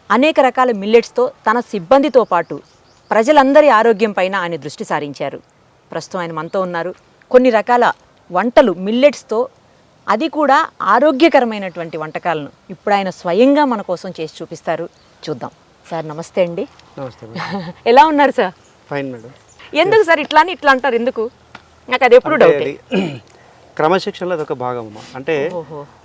అనేక రకాల మిల్లెట్స్తో తన సిబ్బందితో పాటు ప్రజలందరి ఆరోగ్యం పైన ఆయన దృష్టి సారించారు. ప్రస్తుతం ఆయన మనతో ఉన్నారు. కొన్ని రకాల వంటలు మిల్లెట్స్తో, అది కూడా ఆరోగ్యకరమైనటువంటి వంటకాలను ఇప్పుడు ఆయన స్వయంగా మన కోసం చేసి చూపిస్తారు. చూద్దాం. సార్ నమస్తే అండి. నమస్తే. ఎలా ఉన్నారు సార్? Fine madam. ఎందుకు సార్ ఇట్లా అంటారు? ఎందుకు? నాకు అది ఎప్పుడు డౌట్. క్రమశిక్షణలో అదొక భాగం అమ్మా. అంటే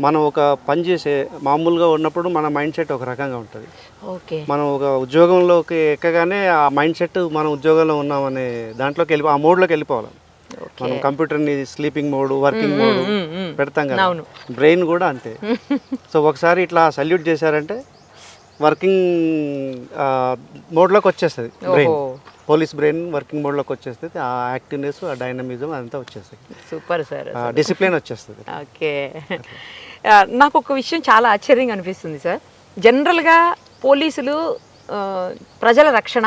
మనం ఒక పని చేసే మామూలుగా ఉన్నప్పుడు మన మైండ్ సెట్ ఒక రకంగా ఉంటుంది. ఓకే. మనం ఒక ఉద్యోగంలోకి ఎక్కగానే ఆ మైండ్ సెట్ మనం ఉద్యోగంలో ఉన్నామనే దాంట్లోకి ఆ మోడ్లోకి వెళ్ళిపోవాలి. మనం కంప్యూటర్ని స్లీపింగ్ మోడ్, వర్కింగ్ మోడ్ పెడతాం కదా, బ్రెయిన్ కూడా అంతే. సో ఒకసారి ఇట్లా సల్యూట్ చేశారంటే వర్కింగ్ మోడ్లోకి వచ్చేస్తుంది బ్రెయిన్. పోలీస్ బ్రెయిన్ వర్కింగ్ మోడ్లోకి వచ్చేస్తుంది. ఆ యాక్టివ్నెస్, ఆ డైనమిజం అంతా వచ్చేస్తుంది. Super sir. డిసిప్లిన్ వచ్చేస్తుంది. ఓకే. నాకు ఒక విషయం చాలా ఆశ్చర్యంగా అనిపిస్తుంది సార్. జనరల్గా పోలీసులు ప్రజల రక్షణ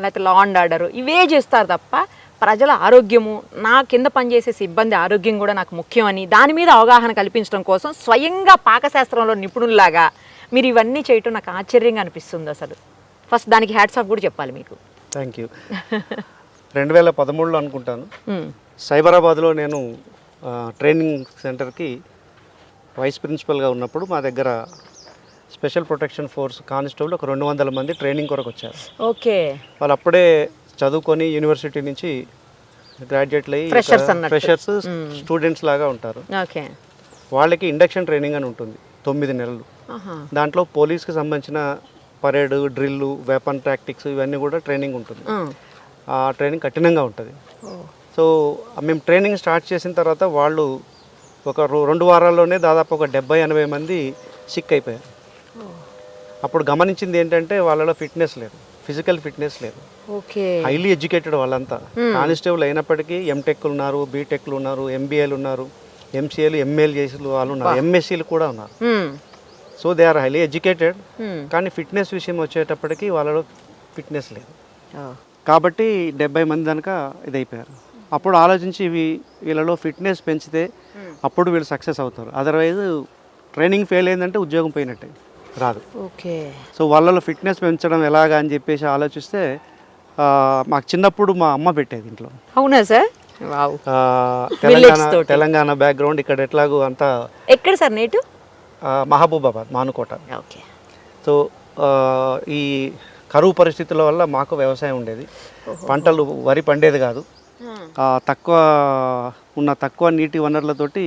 లేకపోతే లా అండ్ ఆర్డర్ ఇవే చేస్తారు తప్ప ప్రజల ఆరోగ్యము, నా కింద పనిచేసే సిబ్బంది ఆరోగ్యం కూడా నాకు ముఖ్యమని దాని మీద అవగాహన కల్పించడం కోసం స్వయంగా పాకశాస్త్రంలో నిపుణుల్లాగా మీరు ఇవన్నీ చేయటం నాకు ఆశ్చర్యంగా అనిపిస్తుంది అసలు. ఫస్ట్ దానికి హ్యాట్స్ ఆఫ్ కూడా చెప్పాలి మీకు. Thank you. 2013లో అనుకుంటాను, సైబరాబాద్లో నేను ట్రైనింగ్ సెంటర్కి వైస్ ప్రిన్సిపల్గా ఉన్నప్పుడు మా దగ్గర స్పెషల్ ప్రొటెక్షన్ ఫోర్స్ కానిస్టేబుల్ ఒక 200 మంది ట్రైనింగ్ కొరకు వచ్చారు. ఓకే. వాళ్ళు అప్పుడే చదువుకొని యూనివర్సిటీ నుంచి గ్రాడ్యుయేట్లు అయ్యి ఫ్రెషర్స్ స్టూడెంట్స్ లాగా ఉంటారు. ఓకే. వాళ్ళకి ఇండక్షన్ ట్రైనింగ్ అని ఉంటుంది 9 నెలలు. దాంట్లో పోలీస్కి సంబంధించిన పరేడ్, డ్రిల్లు, వెపన్ టాక్టిక్స్ ఇవన్నీ కూడా ట్రైనింగ్ ఉంటుంది. ఆ ట్రైనింగ్ కఠినంగా ఉంటుంది. సో మేము ట్రైనింగ్ స్టార్ట్ చేసిన తర్వాత వాళ్ళు ఒక 2 వారాల్లోనే దాదాపు ఒక 70-80 మంది సిక్ అయిపోయారు. అప్పుడు గమనించింది ఏంటంటే వాళ్ళలో ఫిట్నెస్ లేదు, ఫిజికల్ ఫిట్నెస్ లేదు. హైలీ ఎడ్యుకేటెడ్ వాళ్ళంతా. కానిస్టేబుల్ అయినప్పటికీ ఎంటెక్లు ఉన్నారు, బీటెక్లు ఉన్నారు, ఎంబీఏలు ఉన్నారు, ఎంసీఏలు, ఎంఏలు చేసిన వాళ్ళు ఉన్నారు, ఎంఎస్సీలు కూడా ఉన్నారు. So they are highly educated, కానీ ఫిట్నెస్ విషయం వచ్చేటప్పటికి వాళ్ళలో ఫిట్నెస్ లేదు. కాబట్టి 70 మంది కనుక ఇదైపోయారు. అప్పుడు ఆలోచించి వీళ్ళలో ఫిట్నెస్ పెంచితే అప్పుడు వీళ్ళు సక్సెస్ అవుతారు. అదర్వైజ్ ట్రైనింగ్ ఫెయిల్ అయిందంటే ఉద్యోగం పోయినట్టే, రాదు. ఓకే. సో వాళ్ళలో ఫిట్నెస్ పెంచడం ఎలాగా అని చెప్పేసి ఆలోచిస్తే మాకు చిన్నప్పుడు మా అమ్మ పెట్టేది ఇంట్లో. అవునా సార్? తెలంగాణ బ్యాక్గ్రౌండ్, ఇక్కడ ఎట్లాగో అంతా. ఎక్కడ సార్ నేటు? మహబూబాబాద్, మానుకోట. ఓకే. సో ఈ కరువు పరిస్థితుల వల్ల మాకు వ్యవసాయం ఉండేది. పంటలు వరి పండేది కాదు. తక్కువ నీటి వనరులతోటి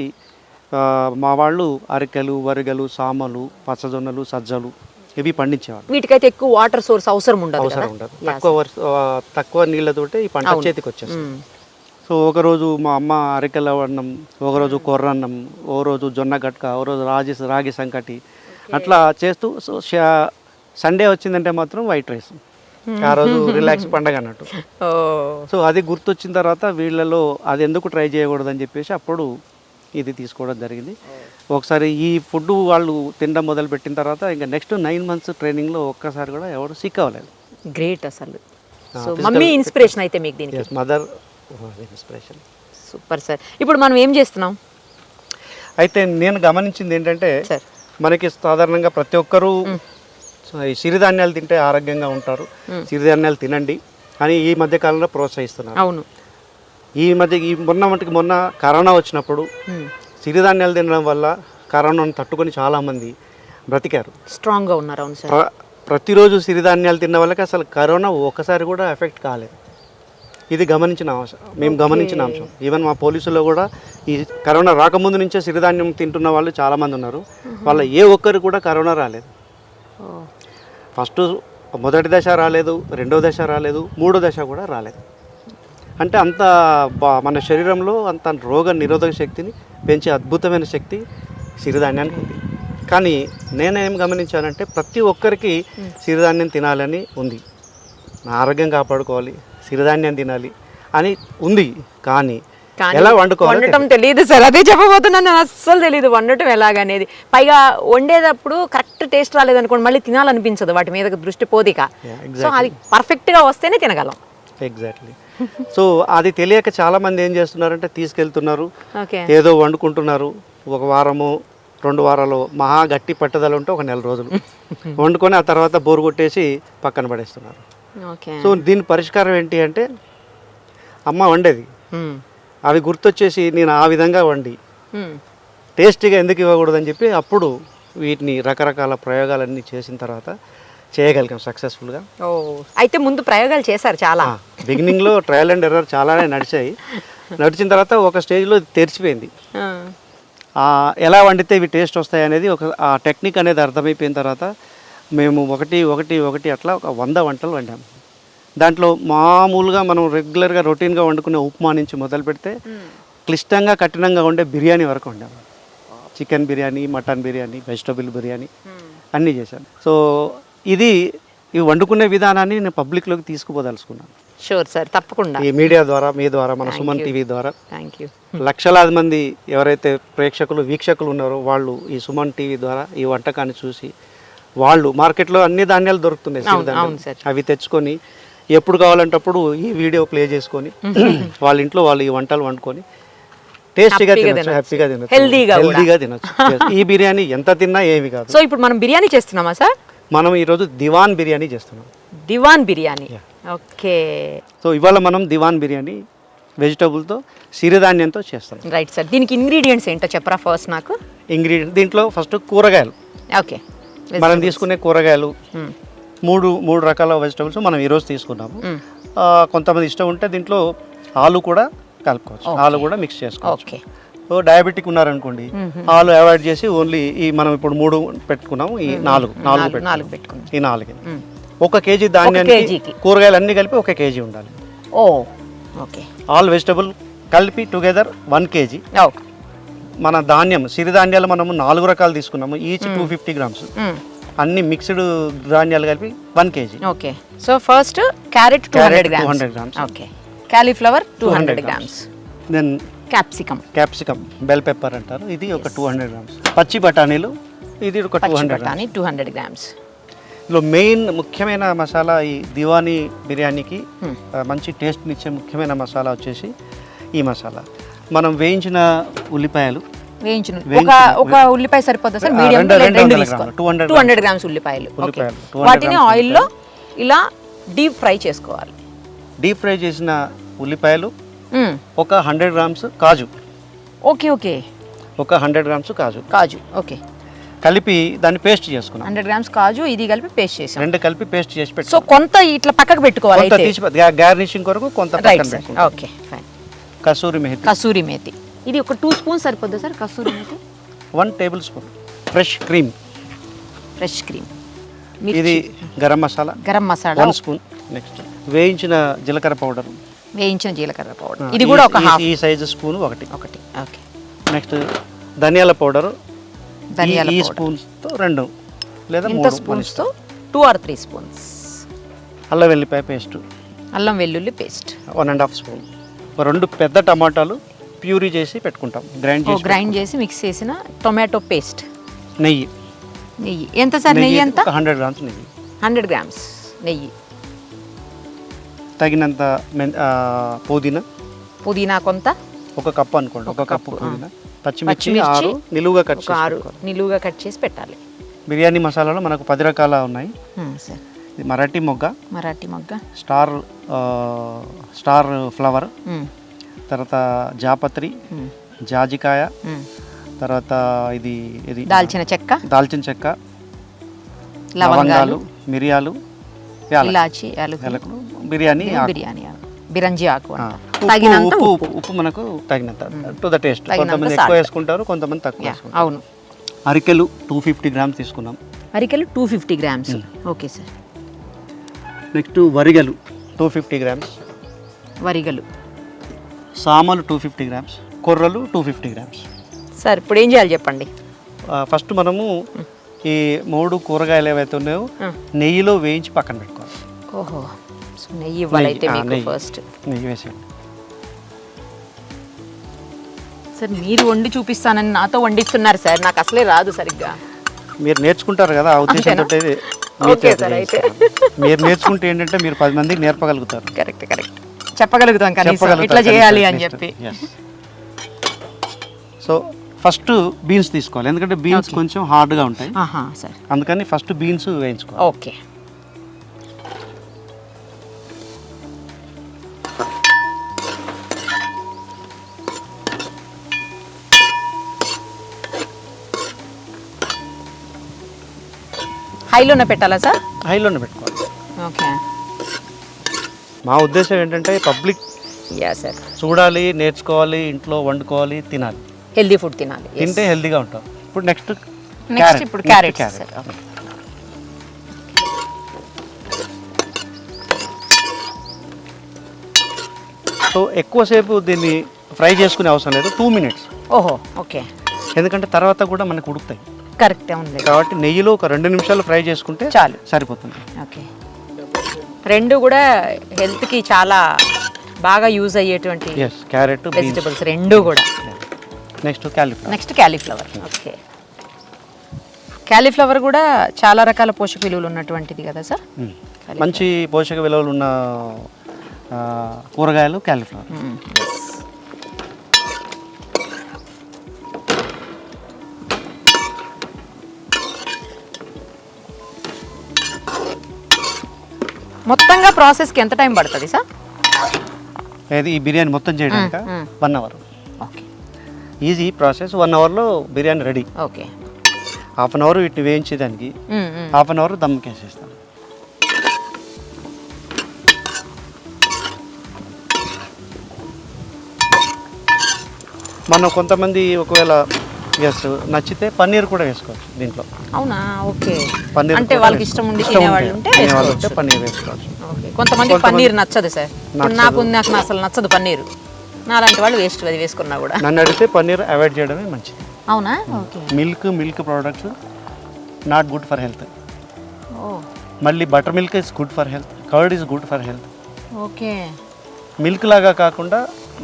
మా వాళ్ళు అరికెలు, వరిగలు, సామలు, పచ్చజొన్నలు, సజ్జలు ఇవి పండించేవాళ్ళు. వీటికైతే ఎక్కువ వాటర్ సోర్స్ అవసరం ఉండదు. తక్కువ నీళ్ళతోటి ఈ పంట చేతికి వచ్చేస్తుంది. సో ఒకరోజు మా అమ్మ అరికెల అన్నం, ఒకరోజు కొర్రన్నం, ఓ రోజు జొన్న గట్క, ఓ రోజు రాగి సంకటి అట్లా చేస్తూ, సో సండే వచ్చిందంటే మాత్రం వైట్ రైస్. ఆ రోజు రిలాక్స్ పండగ అన్నట్టు. సో అది గుర్తొచ్చిన తర్వాత వీళ్ళలో అది ఎందుకు ట్రై చేయకూడదని చెప్పేసి అప్పుడు ఇది తీసుకోవడం జరిగింది. ఒకసారి ఈ ఫుడ్ వాళ్ళు తినడం మొదలు పెట్టిన తర్వాత ఇంకా నెక్స్ట్ 9 months ట్రైనింగ్లో ఒక్కసారి కూడా ఎవరు సిక్ అవ్వలేదు. గ్రేట్ అసలు. మమ్మీ ఇన్స్పిరేషన్ అయితే మీకు దీనికి? Mother inspiration. Super sir. ఇప్పుడు మనం ఏం చేస్తున్నాం? అయితే నేను గమనించింది ఏంటంటే, మనకి సాధారణంగా ప్రతి ఒక్కరూ ఈ సిరిధాన్యాలు తింటే ఆరోగ్యంగా ఉంటారు, సిరిధాన్యాలు తినండి అని ఈ మధ్య కాలంలో ప్రోత్సహిస్తున్నారు. అవును. మొన్న కరోనా వచ్చినప్పుడు సిరిధాన్యాలు తినడం వల్ల కరోనాను తట్టుకొని చాలామంది బ్రతికారు, స్ట్రాంగ్గా ఉన్నారు. అవును సార్. ప్రతిరోజు సిరిధాన్యాలు తిన్న వాళ్ళకి అసలు కరోనా ఒకసారి కూడా ఎఫెక్ట్ కాలేదు. ఇది మేము గమనించిన అంశం. ఈవెన్ మా పోలీసుల్లో కూడా ఈ కరోనా రాకముందు నుంచే సిరిధాన్యం తింటున్న వాళ్ళు చాలామంది ఉన్నారు. వాళ్ళ ఏ ఒక్కరు కూడా కరోనా రాలేదు. ఫస్ట్ మొదటి దశ రాలేదు, రెండో దశ రాలేదు, మూడో దశ కూడా రాలేదు. అంటే అంత మన శరీరంలో అంత రోగ నిరోధక శక్తిని పెంచే అద్భుతమైన శక్తి సిరిధాన్యానికి ఉంది. కానీ నేనేం గమనించానంటే ప్రతి ఒక్కరికి సిరిధాన్యం తినాలని ఉంది, ఆరోగ్యం కాపాడుకోవాలి, సిరిధాన్యం తినాలి అని ఉంది. కానీ ఎలా వండటం తెలియదు సార్. అదే చెప్పబోతున్నాను. అస్సలు తెలియదు వండటం ఎలాగనేది. పైగా వండేటప్పుడు కరెక్ట్ టేస్ట్ రాలేదనుకోండి, మళ్ళీ తినాలనిపించదు, వాటి మీద దృష్టి పోదిక. సో అది పర్ఫెక్ట్గా వస్తేనే తినగలం. ఎగ్జాక్ట్లీ. సో అది తెలియక చాలామంది ఏం చేస్తున్నారంటే తీసుకెళ్తున్నారు, ఏదో వండుకుంటున్నారు, ఒక వారము 2 వారాలు మహా గట్టి పట్టుదల ఉంటే ఒక నెల రోజులు వండుకొని ఆ తర్వాత బోరు కొట్టేసి పక్కన పడేస్తున్నారు. ఓకే. సో దీని పరిష్కారం ఏంటి అంటే అమ్మ వండేది అవి గుర్తొచ్చేసి నేను ఆ విధంగా వండి టేస్టీగా ఎందుకు ఇవ్వకూడదని చెప్పి అప్పుడు వీటిని రకరకాల ప్రయోగాలన్నీ చేసిన తర్వాత చేయగలిగాం సక్సెస్ఫుల్గా. ఓ, అయితే ముందు ప్రయోగాలు చేశారు చాలా. బిగినింగ్లో ట్రయల్ అండ్ ఎర్రర్ చాలానే నడిచాయి. నడిచిన తర్వాత ఒక స్టేజ్లో తెరిచిపోయింది. ఎలా వండితే ఇవి టేస్ట్ వస్తాయి అనేది ఆ టెక్నిక్ అనేది అర్థమైపోయిన తర్వాత మేము ఒకటి అట్లా ఒక 100 వంటలు వండాము. దాంట్లో మామూలుగా మనం రెగ్యులర్గా రొటీన్గా వండుకునే ఉప్మా నుంచి మొదలు పెడితే క్లిష్టంగా కఠినంగా ఉండే బిర్యానీ వరకు వండాము. Chicken biryani, mutton biryani, vegetable biryani అన్నీ చేశాను. సో ఇవి వండుకునే విధానాన్ని నేను పబ్లిక్లోకి తీసుకుపోదలుచుకున్నాను. షూర్ సార్, తప్పకుండా. ఈ మీడియా ద్వారా, మీ ద్వారా, మన సుమన్ టీవీ ద్వారా థ్యాంక్ యూ. లక్షలాది మంది ఎవరైతే ప్రేక్షకులు, వీక్షకులు ఉన్నారో వాళ్ళు ఈ సుమన్ టీవీ ద్వారా ఈ వంటకాన్ని చూసి వాళ్ళు మార్కెట్లో అన్ని ధాన్యాలు దొరుకుతున్నాయి, సిరిధాన్యాలు. అవి తెచ్చుకొని ఎప్పుడు కావాలంటే అప్పుడు ఈ వీడియో ప్లే చేసుకొని వాళ్ళ ఇంట్లో వాళ్ళు ఈ వంటలు వండుకొని టేస్టీగా తినచ్చు, హ్యాపీగా తినచ్చు, హెల్దీగా తినచ్చు. ఈ బిర్యానీ ఎంత తిన్నా ఏమి కాదు. సో ఇప్పుడు మనం బిర్యానీ చేస్తున్నామా సార్? మనం ఈరోజు దివాన్ బిర్యానీ చేస్తున్నాం. దివాన్ బిర్యానీ, ఓకే. సో ఇవాళ మనం దివాన్ బిర్యానీ వెజిటబుల్తో, సిరిధాన్యంతో చేస్తాం. Right sir. దీనికి ఇంగ్రీడియంట్స్ ఏంటో చెప్పరా ఫస్ట్ నాకు? దీంట్లో ఫస్ట్ కూరగాయలు. ఓకే. మనం తీసుకునే కూరగాయలు మూడు రకాల వెజిటబుల్స్ మనం ఈరోజు తీసుకున్నాము. కొంతమంది ఇష్టం ఉంటే దీంట్లో ఆలు కూడా కలుపుకోవచ్చు, ఆలు కూడా మిక్స్ చేసుకోవచ్చు. సో డయాబెటిక్ ఉన్నారనుకోండి, ఆలు అవాయిడ్ చేసి ఓన్లీ ఈ మనం ఇప్పుడు 3 పెట్టుకున్నాము, ఈ 4 పెట్టుకున్నాం. ఈ 4 1 కేజీ ధాన్యానికి కూరగాయలు అన్ని కలిపి 1 కేజీ ఉండాలి. ఓ, ఓకే. ఆల్ వెజిటబుల్ కలిపి టుగెదర్ 1 కేజీ. మన ధాన్యం, సిరిధాన్యాలు మనము 4 రకాలు తీసుకున్నాము, ఈచ్ 250 గ్రామ్స్. అన్ని మిక్స్డ్ ధాన్యాలు కలిపి 1 KG. Okay. So first carrot 200 grams. Okay. Cauliflower 200 grams. Then capsicum, bell pepper అంటారు, ఇది ఒక 200 గ్రామ్స్. పచ్చి బఠానీలు, ఇది ఒక 200 గ్రామ్స్. ఇందులో మెయిన్ ముఖ్యమైన మసాలా, ఈ దివానీ బిర్యానీకి మంచి టేస్ట్నిచ్చే ముఖ్యమైన మసాలా వచ్చేసి ఈ మసాలా. మనం వేయించిన ఉల్లిపాయలు, ఒక ఉల్లిపాయ సరిపోతుంది సార్? మీడియం 200 గ్రామ్స్ ఉల్లిపాయలు. వాటిని ఆయిల్లో ఇలా డీప్ ఫ్రై చేసుకోవాలి. డీప్ ఫ్రై చేసిన ఉల్లిపాయలు, ఒక 100 గ్రామ్స్ కాజు. Okay, okay. ఒక 100 గ్రామ్స్ కాజు. ఓకే. కలిపి దాన్ని పేస్ట్ చేసుకున్నాం. 100 గ్రామ్స్ కాజు, ఇది కలిపి పేస్ట్ చేసాం. 2 కలిపి పేస్ట్ చేసి పెట్టి, సో కొంత ఇట్లా పక్కకు పెట్టుకోవాలి, గార్నిషింగ్ కొరకు కొంత పక్కన పెట్టుకుంటాం. Okay, fine. కసూరి మేతి, ఇది ఒక 2 స్పూన్స్ సరిపోద్దా sir? Kasuri methi 1 tablespoon. Fresh cream. ఇది గరం మసాలా 1 స్పూన్. నెక్స్ట్ వేయించిన జీలకర్ర పౌడర్. ఇది కూడా ఒక హాఫ్. ఈ సైజు స్పూన్ ఒకటి. ఓకే. నెక్స్ట్ ధనియాల పౌడర్, ఈ స్పూన్స్ తో 2 లేదా 3 స్పూన్స్ తో 2 or 3 స్పూన్స్. అల్లం వెల్లుల్లి పేస్ట్ 1.5 స్పూన్. 2 పెద్ద టమాటాలు ప్యూరీ చేసి పెట్టుకుంటాం, గ్రైండ్ చేసి మిక్స్ చేసిన టొమాటో పేస్ట్. నెయ్యి ఎంత సార్? నెయ్యి ఎంత? 100 గ్రామ్స్ నెయ్యి. 100 గ్రామ్స్ నెయ్యి. తగినంత పుదీనా కొంత, 1 కప్పు అనుకోండి. 1 కప్పు పుదీనా. పచ్చిమిర్చి 6 నిలువుగా కట్ చేసి పెట్టాలి. బిర్యానీ మసాలాలో మనకు 10 రకాల ఉన్నాయి. ఇది మరాఠీ మొగ్గ, స్టార్ ఫ్లవర్, తర్వాత జాపత్రి, జాజికాయ, తర్వాత ఇది దాల్చిన చెక్క, లవంగాలు, మిరియాలు, ఇలాచి, యాలకులు, బిర్యానీ ఆకు. ఉప్పు మనకు తగినంత, టు ద టేస్ట్. కొంతమంది ఎక్కువ వేసుకుంటారు, కొంతమంది తక్కువ వేసుకుంటారు. అవును. అరికెలు 250 గ్రామ్స్ తీసుకున్నాం. 250 గ్రామ్స్. Okay sir. నెక్స్ట్ వరిగలు 250 గ్రామ్స్. సామలు 250 గ్రామ్స్. కొర్రలు 250 గ్రామ్స్. సార్ ఇప్పుడు ఏం చేయాలి చెప్పండి. ఫస్ట్ మనము ఈ 3 కూరగాయలు ఏవైతే ఉన్నాయో నెయ్యిలో వేయించి పక్కన పెట్టుకోవాలి. ఓహో, నెయ్యి ఇవ్వాలైతే మీకు ఫస్ట్. నెయ్యి వేసేయండి సార్. మీరు వండి చూపిస్తానని నాతో వండిస్తున్నారు సార్, నాకు అసలే రాదు సరిగ్గా. మీరు నేర్చుకుంటారు కదా, ఆ ఉద్దేశంతో మీరు నేర్చుకుంటే ఏంటంటే మీరు 10 మందికి నేర్పగలుగుతారు. కరెక్ట్. చెప్పగలుగుతాం కనీసం ఇట్లా చేయాలి అని చెప్పి. సో ఫస్ట్ బీన్స్ తీసుకోవాలి, ఎందుకంటే బీన్స్ కొంచెం హార్డ్గా ఉంటాయి, సార్ అందుకని ఫస్ట్ బీన్స్ వేయించుకోవాలి. ఓకే. హైలోనే పెట్టాలా సార్? హైలోనే పెట్టుకోవాలి. ఓకే. మా ఉద్దేశం ఏంటంటే పబ్లిక్ సార్ చూడాలి, నేర్చుకోవాలి, ఇంట్లో వండుకోవాలి, తినాలి, హెల్దీ ఫుడ్ తినాలి, తింటే హెల్దీగా ఉంటాం. ఇప్పుడు నెక్స్ట్ ఇప్పుడు క్యారెట్. సో ఎక్కువసేపు దీన్ని ఫ్రై చేసుకునే అవసరం లేదు, 2 minutes. ఓహో, ఓకే. ఎందుకంటే తర్వాత కూడా మనకు ఉడుకుతాయి కరెక్ట్ ఉంది కాబట్టి నెయ్యిలో ఒక 2 నిమిషాలు ఫ్రై చేసుకుంటే చాలు, సరిపోతుంది. ఓకే. రెండు కూడా హెల్త్కి చాలా బాగా యూజ్ అయ్యేటువంటి క్యారెట్ వెజిటబుల్స్ రెండు కూడా. Next cauliflower. ఓకే. క్యాలీఫ్లవర్ కూడా చాలా రకాల పోషక విలువలు ఉన్నటువంటిది కదా సార్? మంచి పోషక విలువలు ఉన్న కూరగాయలు క్యాలీఫ్లవర్. మొత్తంగా ప్రాసెస్కి ఎంత టైం పడుతుంది సార్? ఏది ఈ బిర్యానీ మొత్తం చేయడానికి 1 hour. ఓకే. ఈజీ ప్రాసెస్, 1 hourలో బిర్యానీ రెడీ. ఓకే. 1/2 hour వీటిని వేయించేదానికి 1/2 hour దమ్ముకేసేస్తాం. మనం కొంతమంది ఒకవేళ నచ్చితే పన్నీర్ కూడా వేసుకోవచ్చు దీంట్లో. అవునా? ఓకే. పన్నీర్ అంటే వాళ్ళకి ఇష్టం ఉండి తినేవాళ్ళు ఉంటే పన్నీర్ వేసుకోవచ్చు. కొంతమంది పన్నీర్ నచ్చదు సార్. నాకు అసలు నచ్చదు పన్నీర్. నాలాంటి వాళ్ళు వేస్ట్ అది వేసుకున్నా కూడా. నన్ను అడిగితే పన్నీర్ అవాయిడ్ చేయడమే మంచిది. అవునా? Okay. Milk products not good for health. మళ్ళీ buttermilk is good for health, curd is good for health. Okay. Milk లాగా కాకుండా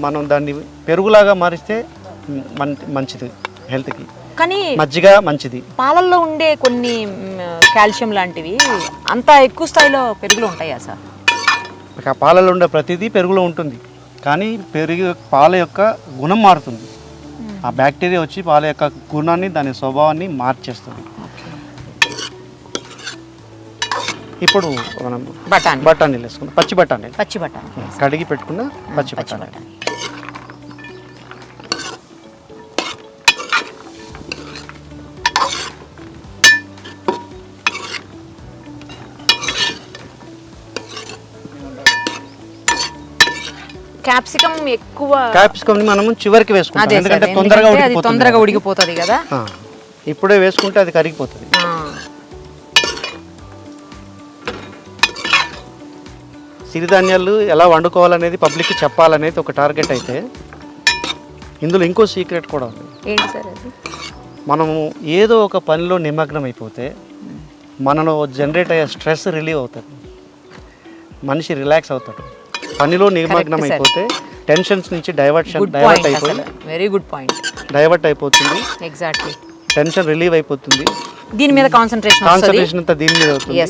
మనం దాన్ని పెరుగులాగా మారిస్తే మంచిది హెల్త్కి. కానీ మజ్జిగ మంచిది. పాలల్లో ఉండే కొన్ని కాల్షియం లాంటివి అంత ఎక్కువ స్థాయిలో పెరుగులో ఉంటాయా సార్? పాలలో ఉండే ప్రతిదీ పెరుగులో ఉంటుంది, కానీ పాల యొక్క గుణం మారుతుంది. ఆ బ్యాక్టీరియా వచ్చి పాల యొక్క గుణాన్ని, దాని స్వభావాన్ని మార్చేస్తుంది. ఇప్పుడు మనం బఠానీలు వేసుకున్నాం. పచ్చి బఠానీ కడిగి పెట్టుకున్న పచ్చి బఠానీ. క్యాప్సికమ్ మనం చివరికి వేసుకుంటాం, ఎందుకంటే తొందరగా ఉడికిపోతుంది కదా. ఇప్పుడే వేసుకుంటే అది కరిగిపోతుంది. సిరిధాన్యాలు ఎలా వండుకోవాలనేది పబ్లిక్కి చెప్పాలనేది ఒక టార్గెట్ అయితే, ఇందులో ఇంకో సీక్రెట్ కూడా ఉంది. ఏంటి సార్ అది? మనము ఏదో ఒక పనిలో నిమగ్నం అయిపోతే మనలో జనరేట్ అయ్యే స్ట్రెస్ రిలీవ్ అవుతుంది, మనిషి రిలాక్స్ అవుతాడు. పనిలో నిమగ్నం అయిపోతే టెన్షన్స్ నుంచి డైవర్ట్ అయిపోయి వెరీ గుడ్ పాయింట్, డైవర్ట్ అయిపోతుంది. ఎగ్జాక్ట్లీ. టెన్షన్ రిలీవ్ అయిపోతుంది, దీని మీద కాన్సంట్రేషన్ అంతా దీని మీద అవుతుంది.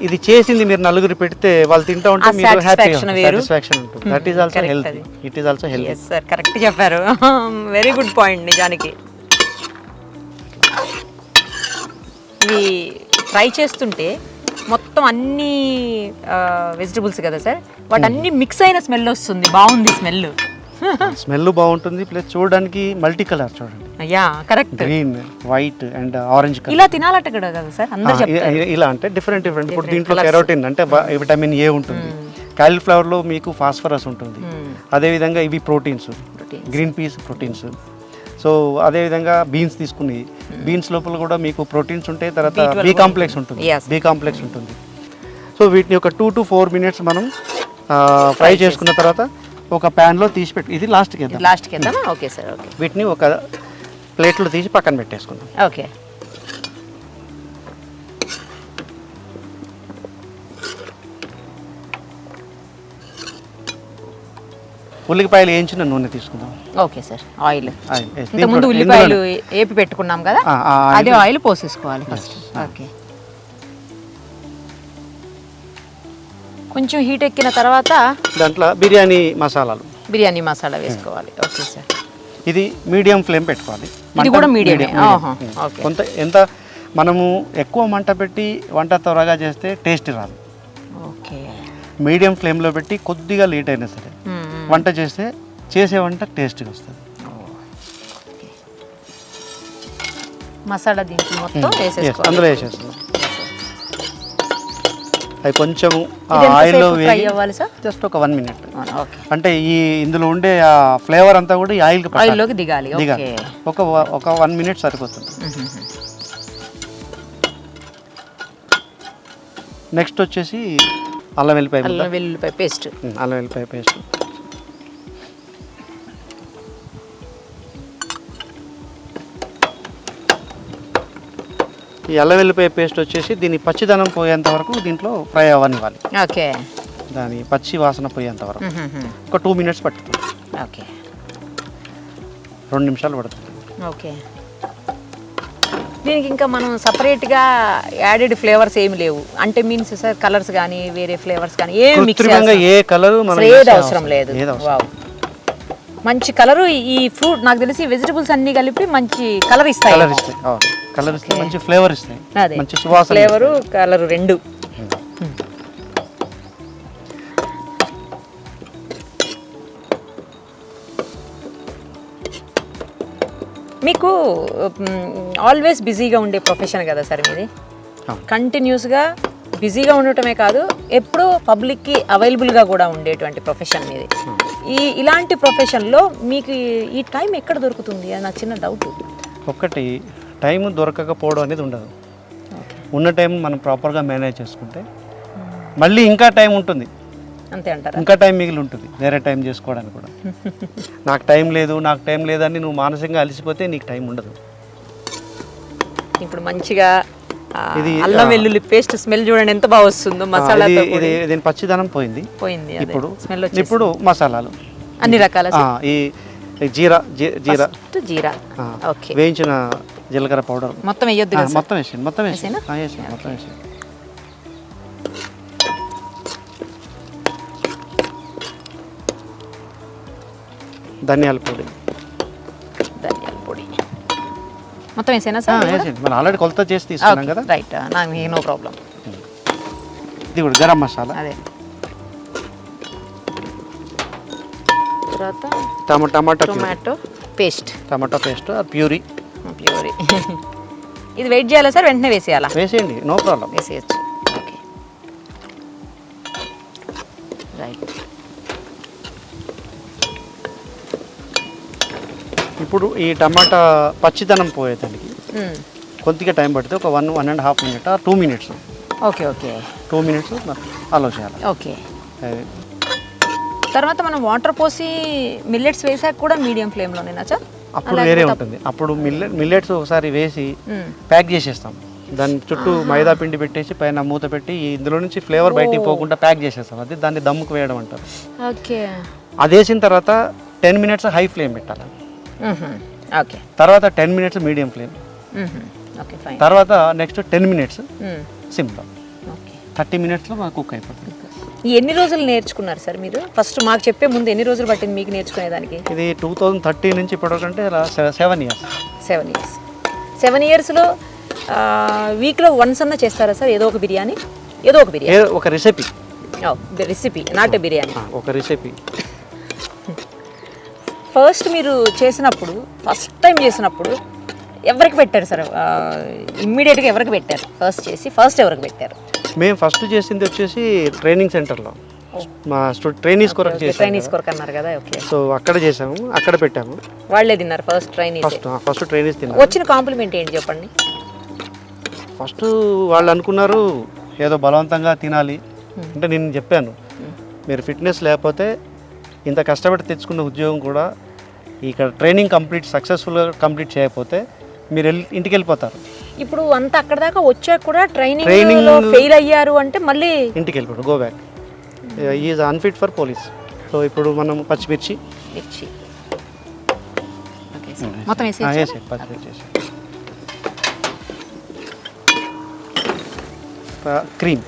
ఇది చేసింది మీరు నలుగురు పెడితే వాళ్ళు తింటా ఉంటే మీరు హ్యాపీగా సాటిస్ఫాక్షన్ ఉంటుంది. That is also health. It is also health. yes sir, correct చెప్పారు. Very good point. నిజానికి ఇవి ఫ్రై చేస్తుంటే మొత్తం అన్ని వెజిటబుల్స్ కదా సార్, వాటన్ని మిక్స్ అయిన స్మెల్ వస్తుంది. బాగుంది స్మెల్ బాగుంటుంది. ప్లస్ చూడడానికి మల్టీ కలర్ చూడండి. Yeah correct. Green, white and orange colour. ఇలా తినాలట కదా సార్ అందరూ చెప్తారు. ఇలా అంటే డిఫరెంట్ ఇప్పుడు దీంట్లో కెరోటిన్ అంటే విటమిన్ ఏ ఉంటుంది, కాలీఫ్లవర్లో మీకు ఫాస్ఫరస్ ఉంటుంది. అదేవిధంగా ఇవి proteins, green peas proteins. So అదేవిధంగా బీన్స్ తీసుకుని బీన్స్ లోపల కూడా మీకు ప్రోటీన్స్ ఉంటాయి. తర్వాత బి కాంప్లెక్స్ ఉంటుంది. సో వీటిని ఒక 2 to 4 minutes మనం ఫ్రై చేసుకున్న తర్వాత ఒక ప్యాన్లో తీసి పెట్టి, ఇది లాస్ట్కి వేద్దాం. Okay sir. ఓకే. వీటిని ఒక ప్లేట్లో తీసి పక్కన పెట్టేసుకుందాం. ఓకే. ఉల్లిపాయలు వేయించిన నూనె తీసుకుందాం. Okay sir. ఆయిల్ ముందు ఉల్లిపాయలు వేపి పెట్టుకున్నాం కదా, అదే ఆయిల్ పోసేసుకోవాలి ఫస్ట్. ఓకే. కొంచెం హీట్ ఎక్కిన తర్వాత దాంట్లో బిర్యానీ మసాలా వేసుకోవాలి. Okay sir. ఇది మీడియం ఫ్లేమ్ పెట్టుకోవాలి. ఇది కూడా మీడియమే. కొంత ఎంత మనము ఎక్కువ మంట పెట్టి వంట త్వరగా చేస్తే టేస్ట్ రాదు. ఓకే, మీడియం ఫ్లేమ్లో పెట్టి కొద్దిగా లేట్ అయినా సరే వంట చేస్తే చేసే వంట టేస్ట్గా వస్తుంది. మసాలా దీంట్లో మొత్తం వేసేసుకోవాలి. అందులో వేసేస్తున్నాం. అది కొంచెము ఆయిల్లో అవ్వాలి సార్. జస్ట్ ఒక 1 minute. అంటే ఈ ఇందులో ఉండే ఆ ఫ్లేవర్ అంతా కూడా ఈ ఆయిల్లోకి దిగాలి. ఒక 1 minute సరిపోతుంది. నెక్స్ట్ వచ్చేసి అల్లం వెల్లిపాయ పేస్ట్. అల్లం వెల్లిపాయ పేస్ట్ ఈ అల్లం వెల్లిపాయ పేస్ట్ వచ్చేసి దీని పచ్చిదనం పోయేంత వరకు దీంట్లో ఫ్రై అవ్వనివ్వాలి. ఓకే, దాని పచ్చి వాసన పోయేంత వరకు ఒక 2 minutes పడుతుంది. ఓకే, 2 నిమిషాలు పడుతుంది. ఓకే. దీనికి ఇంకా మనం సపరేట్గా యాడెడ్ ఫ్లేవర్స్ ఏమి లేవు అంటే మీన్స్ సార్ కలర్స్ కానీ వేరే ఫ్లేవర్స్ కానీ ఏమి మిక్స్ ఏ కలర్ ఏది అవసరం లేదు. వావ్, మంచి కలరు. ఈ ఫ్రూట్ నాకు తెలిసి వెజిటబుల్స్ అన్ని కలిపి మంచి కలర్ ఇస్తాయి. కలర్ ఇస్తాయి, మంచి ఫ్లేవర్ ఇస్తాయి, మంచి సువాసన. ఫ్లేవరు కలరు రెండు. మీకు ఆల్వేస్ బిజీగా ఉండే ప్రొఫెషన్ కదా సార్ మీది. కంటిన్యూస్గా బిజీగా ఉండటమే కాదు ఎప్పుడూ పబ్లిక్కి అవైలబుల్గా కూడా ఉండేటువంటి ప్రొఫెషన్ మీది. ఇలాంటి ప్రొఫెషన్లో మీకు ఈ టైం ఎక్కడ దొరుకుతుంది అని నాకు చిన్న డౌట్. ఒకటి టైం దొరకకపోవడం అనేది ఉండదు. ఉన్న టైం మనం ప్రాపర్గా మేనేజ్ చేసుకుంటే మళ్ళీ ఇంకా టైం ఉంటుంది. అంతే అంటారు. ఇంకా టైం మిగిలి ఉంటుంది వేరే టైం చేసుకోవడానికి కూడా. నాకు టైం లేదు అని నువ్వు మానసికంగా అలసిపోతే నీకు టైం ఉండదు. ఇప్పుడు మంచిగా అల్లం వెల్లుల్లి పేస్ట్ స్మెల్ చూడండి ఎంత బాగా వస్తుందో. మసాలా దీని పచ్చిదనం పోయింది. ఇప్పుడు మసాలాలు అన్ని రకాల ఈ జీరా ఓకే, వేయించిన జీలకర్ర పౌడర్ మొత్తం వేయొద్దు. మొత్తం వేసి ధనియాల పొడి మొత్తం వేసేనా సార్? మనం ఆల్రెడీ కొలత చేసి తీసుకున్నాం కదా. రైట్, నాకు నో ప్రాబ్లం. ఇది కూడా గరం మసాలా. అదే తర్వాత టమాటో పేస్ట్ ప్యూరీ. ఇది వెయిట్ చేయాలా సార్? వెంటనే వేసేయాలా? వేసేయండి, నో ప్రాబ్లం, వేసేయచ్చు. Okay, right. ఇప్పుడు ఈ టమాటా పచ్చిదనం పోయేదానికి కొద్దిగా టైం పడితే ఒక 1.5 minute or 2 minutes. Okay, 2 minutes అలో చేయాలి. ఓకే, తర్వాత మనం వాటర్ పోసి మిల్లెట్స్ వేసాక కూడా మీడియం ఫ్లేమ్లోనేనా సార్? అప్పుడు వేరే ఉంటుంది. అప్పుడు మిల్లెట్స్ ఒకసారి వేసి ప్యాక్ చేసేస్తాం. దాని చుట్టూ మైదా పిండి పెట్టేసి పైన మూత పెట్టి ఇందులో నుంచి ఫ్లేవర్ బయటికి పోకుండా ప్యాక్ చేసేస్తాం. అది దాన్ని దమ్ముకు వేయడం అంటారు. ఓకే, అది వేసిన తర్వాత 10 minutes హై ఫ్లేమ్ పెట్టాలి. ఓకే, తర్వాత 10 minutes medium flame. Okay, fine. తర్వాత నెక్స్ట్ 10 minutes సిమ్లో. 30 minutesలో మనకు కుక్ అయిపోతుంది. ఎన్ని రోజులు నేర్చుకున్నారు సార్ మీరు? ఫస్ట్ మాకు చెప్పే ముందు ఎన్ని రోజులు పట్టింది మీకు నేర్చుకునేదానికి? ఇది 2013 నుంచి ఇప్పటికంటే 7 years. 7 yearsలో వీక్లో వన్స్ అన్న చేస్తారా సార్? ఏదో ఒక బిర్యానీ ఒక రెసిపీ నాట్ బిర్యానీ, ఒక రెసిపీ. ఫస్ట్ మీరు చేసినప్పుడు ఫస్ట్ టైం చేసినప్పుడు ఎవరికి పెట్టారు సార్? ఇమ్మీడియట్గా ఎవరికి పెట్టారు? ఫస్ట్ ఎవరికి పెట్టారు? మేము ఫస్ట్ చేసింది వచ్చేసి ట్రైనింగ్ సెంటర్లో మా ట్రైనీస్ కొరకు అన్నారు కదా. ఓకే, సో అక్కడ చేసాము, అక్కడ పెట్టాము. వాళ్ళే తిన్నారు ఫస్ట్ ట్రైనీస్ తిన్నారు. వచ్చిన కాంప్లిమెంట్ ఏంటి చెప్పండి? ఫస్ట్ వాళ్ళు అనుకున్నారు ఏదో బలవంతంగా తినాలి అంటే. నేను చెప్పాను మీరు ఫిట్నెస్ లేకపోతే ఇంత కష్టపడి తెచ్చుకున్న ఉద్యోగం కూడా ఇక్కడ ట్రైనింగ్ సక్సెస్ఫుల్గా కంప్లీట్ చేయకపోతే మీరు ఇంటికి వెళ్ళిపోతారు. ఇప్పుడు అంతా అక్కడ దాకా వచ్చాక కూడా ట్రైనింగ్ ఫెయిల్ అయ్యారు అంటే మళ్ళీ ఇంటికి వెళ్ళిపోతారు. Go back, is unfit for police. So ఇప్పుడు మనం పచ్చిమిర్చి మొత్తం క్రీమ్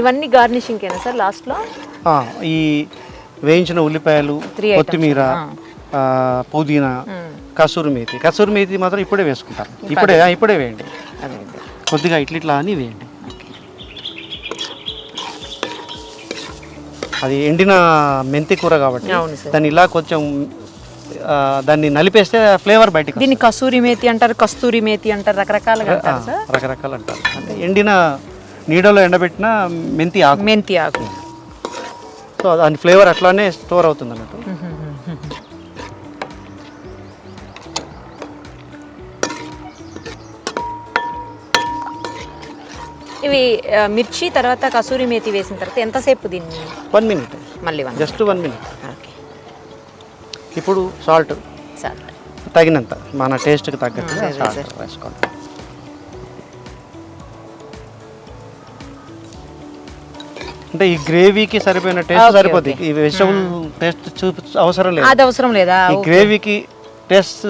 ఇవన్నీ గార్నిషింగ్కేనా సార్ లాస్ట్లో? ఈ వేయించిన ఉల్లిపాయలు, 3 items. కొత్తిమీర, పుదీనా, కసూరి మేతి. కసూరి మేతి మాత్రం ఇప్పుడే వేసుకుంటాం. ఇప్పుడే వేయండి. అదే కొద్దిగా ఇట్లా అని వేయండి. అది ఎండిన మెంతి కూర కాబట్టి అవును సార్. దాన్ని ఇలా కొంచెం దాన్ని నలిపేస్తే ఫ్లేవర్ బయటికి. దీన్ని కసూరి మేతి అంటారు, కస్తూరి మేతి అంటారు, రకరకాలుగా అంటారు సార్. రకరకాలు అంటారు. అంటే ఎండిన నీడలో ఎండబెట్టిన మెంతి ఆకు. సో దాని ఫ్లేవర్ అట్లానే స్టోర్ అవుతుంది అన్నట్టు. ఇవి మిర్చి తర్వాత కసూరి మేతి వేసిన తర్వాత ఎంతసేపు దీన్ని? 1 minute. మళ్ళీ జస్ట్ 1 minute. ఓకే. ఇప్పుడు సాల్ట్ తగినంత, మన టేస్ట్కి తగ్గట్టుగా సాల్ట్ వేసుకోండి. అంటే ఈ గ్రేవీకి సరిపోయిన టేస్ట్ సరిపోద్ది. ఈ వెజిటబుల్ టేస్ట్ అవసరం లేదు. అది అవసరం లేదా? ఈ గ్రేవీకి టేస్ట్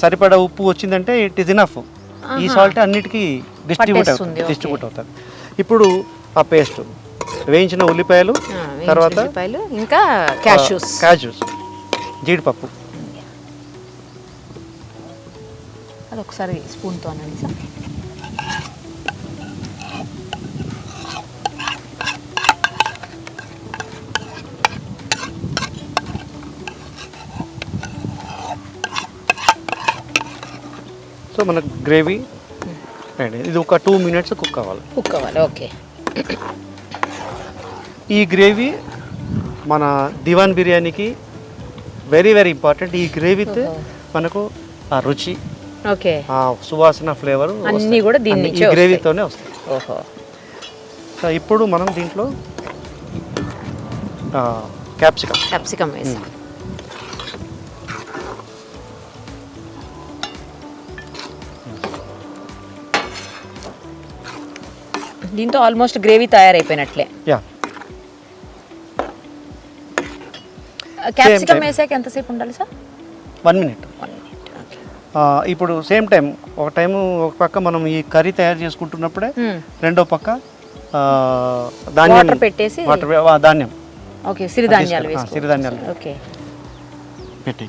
సరిపడా ఉప్పు వచ్చిందంటే ఇట్ ఇస్ ఇనఫ్. ఈ సాల్ట్ అన్నిటికీ డిస్ట్రిబ్యూట్ అవుతుంది. ఇప్పుడు ఆ పేస్ట్, వేయించిన ఉల్లిపాయలు, తర్వాత ఇంకా క్యాష్యూస్, జీడిపప్పు. అది ఒకసారి స్పూన్తో అనండి సార్. సో మనకు గ్రేవీ రెడీ. ఇది ఒక 2 minutes కుక్ కావాలి. ఓకే. ఈ గ్రేవీ మన దివాన్ బిర్యానీకి వెరీ వెరీ ఇంపార్టెంట్. ఈ గ్రేవీతో మనకు ఆ రుచి, ఓకే, ఆ సువాసన, ఫ్లేవర్ అన్నీ కూడా దీన్ని ఈ గ్రేవీతోనే వస్తాయి. ఓహో. సో ఇప్పుడు మనం దీంట్లో క్యాప్సికమ్ వేసి దీంతో ఆల్మోస్ట్ గ్రేవీ తయారైపోయినట్లే. క్యాప్సికమ్ వేసాక ఎంతసేపు ఉండాలి సార్? 1 minute. ఇప్పుడు సేమ్ టైం ఒక పక్క మనం ఈ కర్రీ తయారు చేసుకుంటున్నప్పుడే రెండో పక్క ధాన్యం పెట్టేసి ధాన్యం, ఓకే, సిరిధాన్యాలు ఓకే పెట్టి.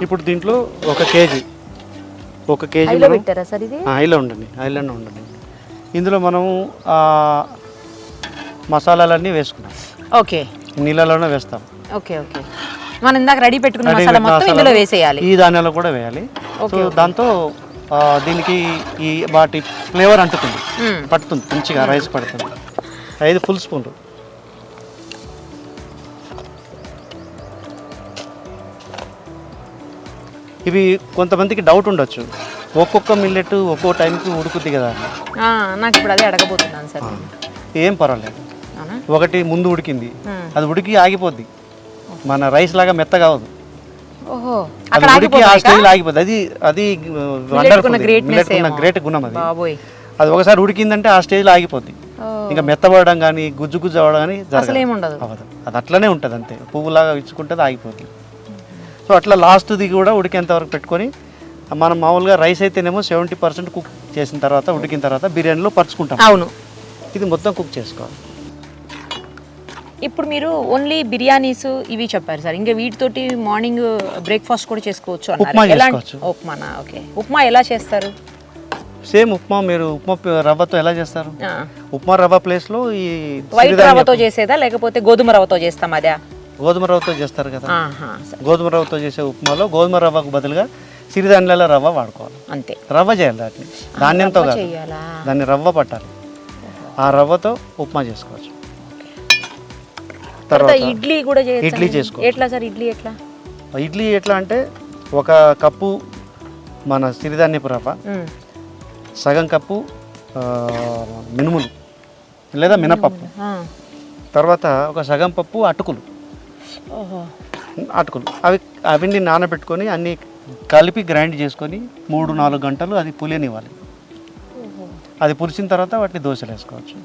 ఇప్పుడు దీంట్లో 1 kg పెట్టారా సార్? ఇది హైలో ఉండండి. ఇందులో మనం మసాలాలన్నీ వేసుకున్నాం. ఓకే, నీళ్ళలోనే వేస్తాం. ఓకే. మనం ఇందాక రెడీ పెట్టుకున్న మసాలా మొత్తం ఇందులో వేసేయాలి. ఈ ధాన్యాలు కూడా వేయాలి. సో దాంతో దీనికి ఈ వాటి ఫ్లేవర్ అంటుతుంది, పడుతుంది మంచిగా, రైస్ పడుతుంది. 5 full స్పూన్లు. ఇవి కొంతమందికి డౌట్ ఉండొచ్చు, ఒక్కొక్క మిల్లెట్ ఒక్కో టైంకి ఉడుకుద్ది కదా. నాకు ఇప్పుడు అదే అడగబోతున్నాను సార్. ఏం పర్వాలేదు. ఒకటి ముందు ఉడికింది, అది ఉడికి ఆగిపోద్ది. మన రైస్ లాగా మెత్తగా అవ్వదు. ఉడికి ఆ స్టేజ్ ఆగిపోద్ది. అది గ్రేట్ గుణం అది. అది ఒకసారి ఉడికిందంటే ఆ స్టేజ్లో ఆగిపోద్ది. ఇంకా మెత్తబడడం కానీ గుజ్జు అవ్వడం కానీ అవ్వదు. అది అట్లనే ఉంటుంది అంతే. పువ్వులాగా ఇచ్చుకుంటే ఆగిపోద్ది. సో అట్లా లాస్ట్ది కూడా ఉడికేంత వరకు పెట్టుకొని, మనం మామూలుగా రైస్ అయితేనేమో 70% కుక్ చేసిన తర్వాత, ఉడికిన తర్వాత బిర్యానీలో పరుచుకుంటాం. అవును, ఇది మొత్తం కుక్ చేసుకోవాలి. ఇప్పుడు మీరు ఓన్లీ బిర్యానీస్ ఇవి చెప్పారు సార్, ఇంకా వీటితోటి మార్నింగ్ బ్రేక్ఫాస్ట్ కూడా చేసుకోవచ్చు అన్నారు. ఉప్మానా? ఓకే. ఉప్మా ఎలా చేస్తారు? సేమ్ ఉప్మా. మీరు ఉప్మా రవ్వతో ఎలా చేస్తారు? ఉప్మా రవ్వ ప్లేస్లో ఈ వైట్ రవ్వతో చేసేదా లేకపోతే గోధుమ రవ్వతో చేస్తాం? అదే గోధుమ రవ్వతో చేస్తారు కదా. గోధుమ రవ్వతో చేసే ఉప్మాలో గోధుమ రవ్వకు బదులుగా సిరిధాన్యాల రవ్వ వాడుకోవాలి. అంతే. రవ్వ చేయాలి, వాటిని ధాన్యంతో కాదు, దాన్ని రవ్వ పట్టాలి. ఆ రవ్వతో ఉప్మా చేసుకోవచ్చు. తర్వాత ఇడ్లీ కూడా చేసుకోవచ్చు. ఎట్లా సార్ ఇడ్లీ ఎట్లా అంటే 1 కప్పు మన సిరిధాన్యపు రవ్వ, సగం కప్పు మినుములు లేదా మినపప్పు, తర్వాత 1 సగం పప్పు అటుకులు, అవన్నీ నానబెట్టుకొని అన్నీ కలిపి గ్రైండ్ చేసుకొని 3-4 గంటలు అది పులియనివ్వాలి. అది పులిసిన తర్వాత వాటిని దోశలు వేసుకోవచ్చు.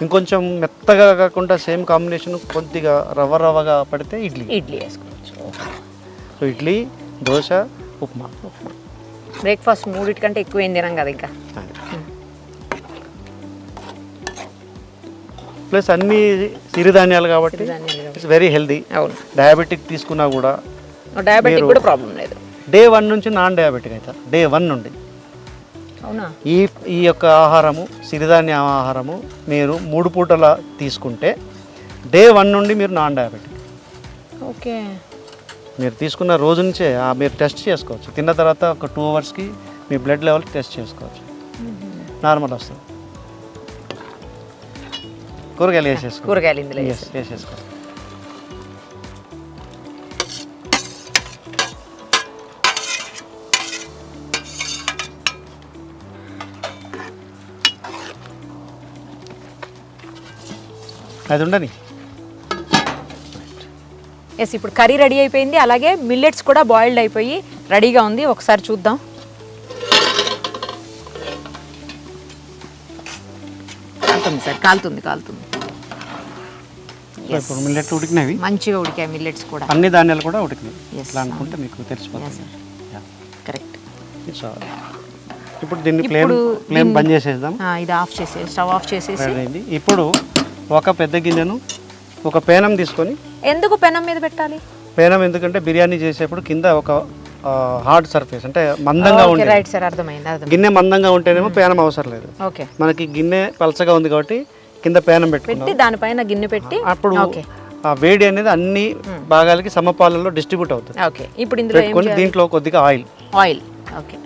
ఇంకొంచెం మెత్తగా కాకుండా సేమ్ కాంబినేషన్ కొద్దిగా రవ్వగా పడితే ఇడ్లీ వేసుకోవచ్చు. సో ఇడ్లీ, దోశ, ఉప్మా. బ్రేక్ఫాస్ట్ 3 కంటే ఎక్కువ ఏం తినం కదా ఇంకా. ప్లస్ అన్ని సిరిధాన్యాలు కాబట్టి సిరిధాన్యాలు ఇట్స్ వెరీ హెల్దీ. అవును, డయాబెటిక్ తీసుకున్నా కూడా డయాబెటిక్ కూడా ప్రాబ్లం లేదు. డే 1 నుంచి నాన్ డయాబెటిక్ అవుతారు. డే 1 నుండి అవునా? ఈ యొక్క ఆహారము సిరిధాన్య ఆహారము మీరు 3 పూటల తీసుకుంటే డే 1 నుండి మీరు నాన్ డయాబెటిక్. ఓకే. మీరు తీసుకున్న రోజు నుంచే మీరు టెస్ట్ చేసుకోవచ్చు. తిన్న తర్వాత ఒక 2 అవర్స్కి మీ బ్లడ్ లెవెల్ టెస్ట్ చేసుకోవచ్చు, నార్మల్ వస్తుంది. కూరగాయలు వేసేసుకో, కూరగాయలు ఇందులో వేసేసుకో. అది ఉండని. ఎస్, ఇప్పుడు కర్రీ రెడీ అయిపోయింది. అలాగే మిల్లెట్స్ కూడా బాయిల్డ్ అయిపోయి రెడీగా ఉంది. ఒకసారి చూద్దాం. కాలుతుంది సార్, కాలుతుంది. ఇప్పుడు మిల్లెట్ ఉడికినవి, మంచిగా ఉడికాయి మిల్లెట్స్ కూడా. అన్ని ధాన్యాలు కూడా ఉడికినాయి. Yes. ఇట్లా అనుకుంటే మీకు తెలిసిపోతుంది. కరెక్ట్. ఇప్పుడు దీన్ని ఫ్లేమ్ బంద్ చేసేద్దాం. ఇది ఆఫ్ చేసేసి, స్టవ్ ఆఫ్ చేసేసి. ఇప్పుడు ఒక పెద్ద గిన్నెను, ఒక పేనం తీసుకొని. ఎందుకు పెనం మీద పెట్టాలి? పేనం ఎందుకంటే బిర్యానీ చేసేప్పుడు కింద ఒక హార్డ్ సర్ఫేస్ అంటే మందంగా ఉంటుంది. రైట్ సార్, అర్థమైంది. గిన్నె మందంగా ఉంటేనేమో పేనం అవసరం లేదు. ఓకే. మనకి గిన్నె పలచగా ఉంది కాబట్టి కింద పేనం పెట్టి దానిపైన గిన్నె పెట్టి అప్పుడు ఆ వేడి అనేది అన్ని భాగాలకి సమపాలలో డిస్ట్రిబ్యూట్ అవుతుంది. ఓకే. ఇప్పుడు ఇందులో పెట్టుకొని దీంట్లో కొద్దిగా ఆయిల్. ఓకే.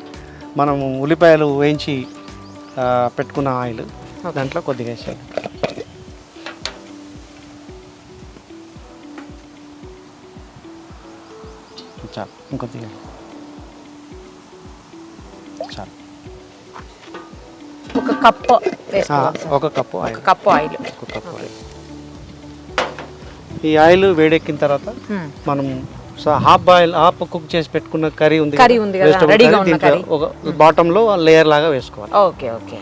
మనం ఉల్లిపాయలు వేయించి పెట్టుకున్న ఆయిల్ దాంట్లో కొద్దిగా వేసేయాలి. చాలు, ఇంకొద్దిగా చాలు. ఒక కప్పు ఒక కప్పు ఆయిల్. ఒక కప్పు ఆయిల్. ఈ ఆయిల్ వేడెక్కిన తర్వాత మనం హాఫ్ కుక్ చేసి పెట్టుకున్న కర్రీ ఉంది కదా, రెడీగా ఉన్న కర్రీ ఒక బాటమ్ లో లేయర్ లాగా వేసుకోవాలి. ఓకే.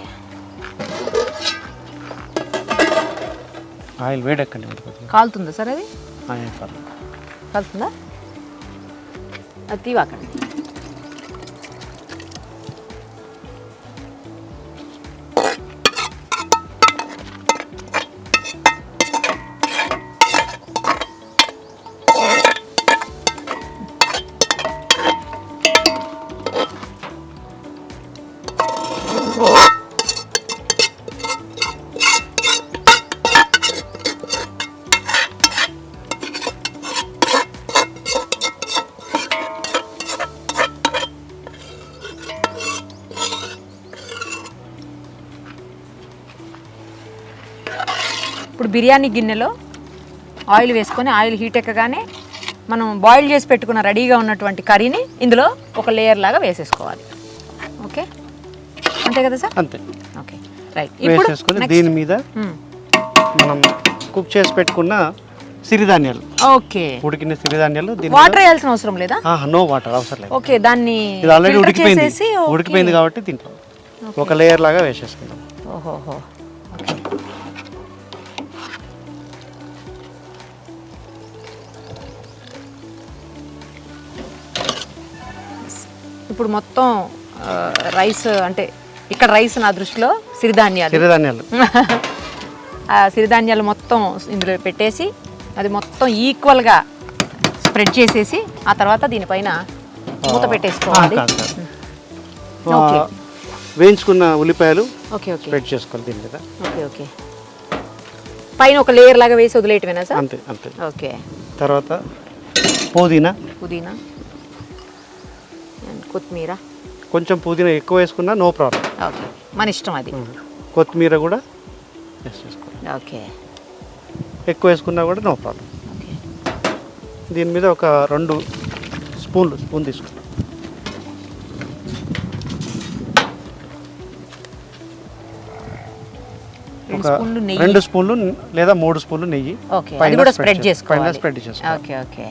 ఆయిల్ వేడెక్కండి. కాలుతుందా సార్? అది కాలుతుందా? అది తీవాకండి. ఇప్పుడు బిర్యానీ గిన్నెలో ఆయిల్ వేసుకొని, ఆయిల్ హీట్ ఎక్కగానే మనం బాయిల్ చేసి పెట్టుకున్న రెడీగా ఉన్నటువంటి కర్రీని ఇందులో ఒక లేయర్ లాగా వేసేసుకోవాలి. ఓకే, అంతే కదా సార్? అంతే. Okay, right. ఇప్పుడు దీని మీద మనం కుక్ చేసి పెట్టుకున్న సిరిధాన్యాలు. ఓకే. ఉడికిన సిరిధాన్యాలు. వాటర్ వేయాల్సిన అవసరం లేదా? నో వాటర్ అవసరం లేదు. ఓకే. దాన్ని ఇది ఆల్రెడీ ఉడికిపోయింది కాబట్టి దీంట్లో ఒక లేయర్ లాగా వేసేసుకుందాం. ఓహోహో. ఓకే. ఇప్పుడు మొత్తం రైస్ అంటే ఇక్కడ రైస్ నా దృష్టిలో సిరిధాన్యాలు ఆ సిరిధాన్యాలు మొత్తం ఇందులో పెట్టేసి అది మొత్తం ఈక్వల్గా స్ప్రెడ్ చేసేసి ఆ తర్వాత దీనిపైన మూత పెట్టేసుకోవాలి. వేయించుకున్న ఉల్లిపాయలు ఓకే ఓకే స్ప్రెడ్ చేసుకోవాలి దీని మీద. Okay okay. పైన ఒక లేయర్ లాగా వేసి వదిలేయటమేనా సార్? అంతే అంతే. ఓకే. తర్వాత పుదీనా అండ్ కొత్తిమీర. కొంచెం పుదీనా ఎక్కువ వేసుకున్నా నో ప్రాబ్లం. ఓకే, మన ఇష్టం అది. కొత్తిమీర కూడా వేసుకోవాలి. ఓకే. ఎక్కువ వేసుకున్నా కూడా నో ప్రాబ్లం. ఓకే. దీని మీద ఒక 2 స్పూన్ తీసుకోండి. ఒక 2 స్పూన్లు లేదా 3 స్పూన్లు నెయ్యి పైన స్ప్రెడ్ చేసుకోవాలి. Okay okay.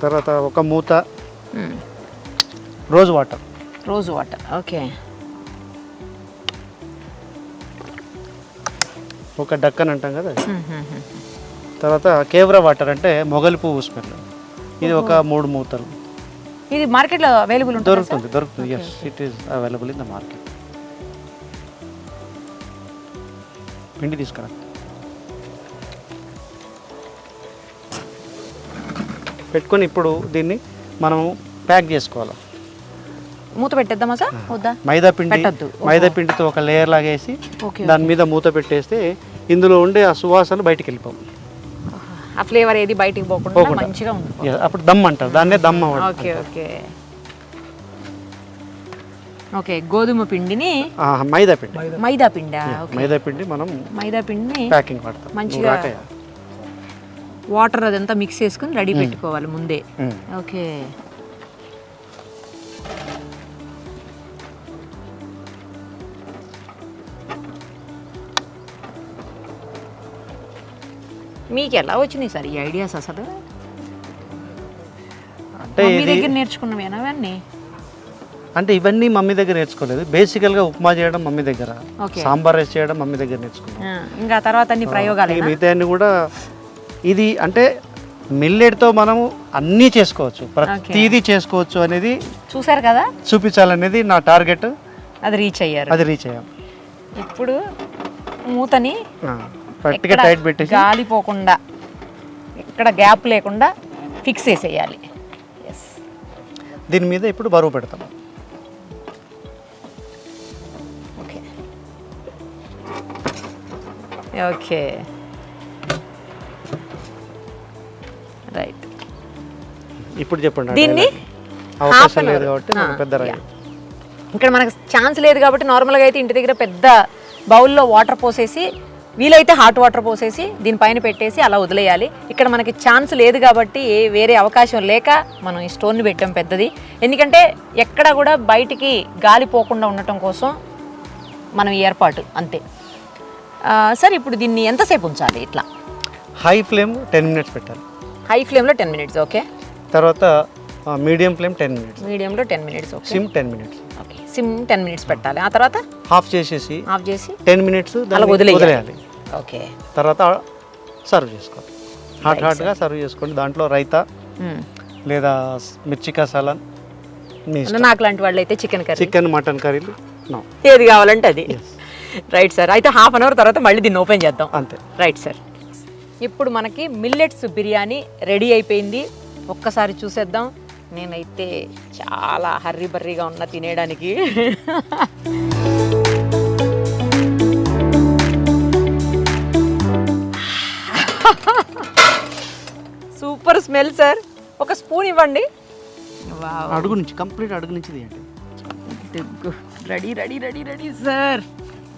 తర్వాత ఒక మూత రోజ్ వాటర్. ఓకే. ఒక డక్కన్ అంటాం కదా. తర్వాత కేవ్రా వాటర్ అంటే మొగలి పువ్వు స్మెల్. ఇది ఒక 3 మూతలు. ఇది మార్కెట్లో అవైలబుల్ ఉంటుంది దొరుకుతుంది yes it is available in the market. పిండి తీసుకురా, పెట్టుకొని ఇప్పుడు దీన్ని మనం ప్యాక్ చేసుకోవాలి. మూత పెట్టేద్దామా సార్? వద్దా? మైదా పిండి, పెట్టద్దు. మైదా పిండితో ఒక లేయర్ లాగా వేసి ఓకే. దాని మీద మూత పెట్టేస్తే ఇందులో ఉండే ఆ సువాసన బయటికి వెళ్ళిపోవు. ఆ ఫ్లేవర్ ఏది బయటికి పోకుండా మంచిగా ఉంటుంది. అప్పుడు దమ్ అంటారు, దాన్నే దమ్ అవ్వడం. Okay okay okay. గోధుమ పిండిని మైదా పిండి, మైదా పిండా? మైదా పిండి మనం మైదా పిండిని ప్యాకింగ్ పడతాం. మంచిగా వాటర్ అదంతా మిక్స్ చేసుకుని రెడీ పెట్టుకోవాలి ముందే. ఓకే. మీకు ఎలా వచ్చినాయి సార్ ఈ ఐడియాస్ అసలు? అంటే మీ దగ్గర నేర్చుకున్నవేనా అవన్నీ? అంటే ఇవన్నీ మమ్మీ దగ్గర నేర్చుకోలేదు. బేసికల్గా ఉప్మా చేయడం మమ్మీ దగ్గర, సాంబార్ రైస్ చేయడం మమ్మీ దగ్గర నేర్చుకున్నాను. ఇంకా తర్వాత అన్ని ప్రయోగాలు మిగతా అన్ని కూడా ఇది అంటే మిల్లెట్తో మనము అన్నీ చేసుకోవచ్చు, ప్రతిదీ చేసుకోవచ్చు అనేది చూసారు కదా, చూపించాలనేది నా టార్గెట్. అది రీచ్ అయ్యారు. అది రీచ్ అయ్యాం. ఇప్పుడు మూతని గట్టిగా టైట్ పెట్టేసి గాలిపోకుండా ఎక్కడ గ్యాప్ లేకుండా ఫిక్స్ చేసేయాలి. ఎస్. దీని మీద ఇప్పుడు బరువు పెడతాం. Okay okay right. ఇప్పుడు చెప్పండి. దీన్ని అవకాశం లేదు కాబట్టి మనం పెద్ద రాయి. ఇక్కడ మనకు ఛాన్స్ లేదు కాబట్టి నార్మల్గా అయితే ఇంటి దగ్గర పెద్ద బౌల్లో వాటర్ పోసేసి, వీలైతే హాట్ వాటర్ పోసేసి దీనిపైన పెట్టేసి అలా వదిలేయాలి. ఇక్కడ మనకి ఛాన్స్ లేదు కాబట్టి వేరే అవకాశం లేక మనం ఈ స్టోన్ని పెట్టాం పెద్దది. ఎందుకంటే ఎక్కడ కూడా బయటికి గాలి పోకుండా ఉండటం కోసం మనం ఈ ఏర్పాటు అంతే. సార్ ఇప్పుడు దీన్ని ఎంతసేపు ఉంచాలి? ఇట్లా హై ఫ్లేమ్ 10 మినిట్స్ పెట్టాలి. హై ఫ్లేమ్లో 10 మినిట్స్. ఓకే. తర్వాత మీడియం ఫ్లేమ్ 10 మినిట్స్. మీడియంలో 10 minutes. Okay. SIM 10 minutes. Okay. SIM 10 minutes పెట్టాలి. ఆ తర్వాత ఆఫ్ చేసి 10 మినిట్స్ అలా వదిలేయాలి. ఓకే. తర్వాత సర్వ్ చేసుకోవాలి. హాట్గా సర్వ్ చేసుకోండి. దాంట్లో రైతా లేదా మిర్చి కసాలా, నాకు లాంటి వాళ్ళు అయితే చికెన్ కర్రీ, చికెన్ మటన్ కర్రీలు ఏది కావాలంటే అది. Right sir. అయితే హాఫ్ అన్ అవర్ తర్వాత మళ్ళీ దీన్ని ఓపెన్ చేద్దాం. అంతే. Right sir. ఇప్పుడు మనకి మిల్లెట్స్ బిర్యానీ రెడీ అయిపోయింది. ఒక్కసారి చూసేద్దాం. నేనైతే చాలా హర్రీ బర్రీగా ఉన్నా తినేయడానికి. Super smell sir. ఒక స్పూన్ ఇవ్వండి. అడుగు నుంచి కంప్లీట్ అడుగు నుంచి తీయండి. Ready ready ready ready sir.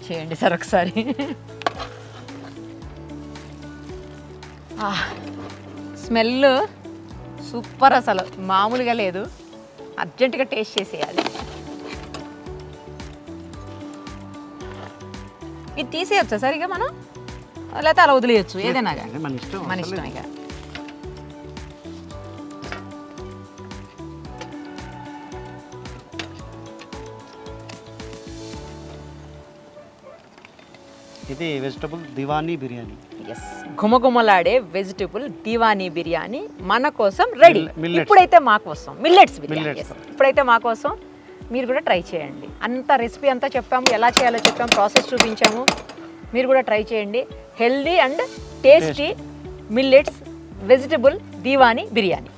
చేయండి సార్ ఒకసారి. స్మెల్ సూపర్, అసలు మామూలుగా లేదు. అర్జెంటుగా టేస్ట్ చేసేయాలి. ఇది తీసేయచ్చా సార్ ఇక మనం, లేకపోతే అలా వదిలేయచ్చు? ఏదైనా మన ఇష్టం ఇక. ఇది వెజిటబుల్ దివానీ బిర్యానీ. ఎస్, గుమగుమలాడే వెజిటబుల్ దివానీ బిర్యానీ మన కోసం రెడీ. ఇప్పుడైతే మా కోసం మిల్లెట్స్ బిర్యానీ. ఇప్పుడైతే మా కోసం మీరు కూడా ట్రై చేయండి. అంత రెసిపీ అంతా చెప్పాము, ఎలా చేయాలో చెప్పాము, ప్రాసెస్ చూపించాము. మీరు కూడా ట్రై చేయండి. Healthy and tasty millets vegetable diwani biryani.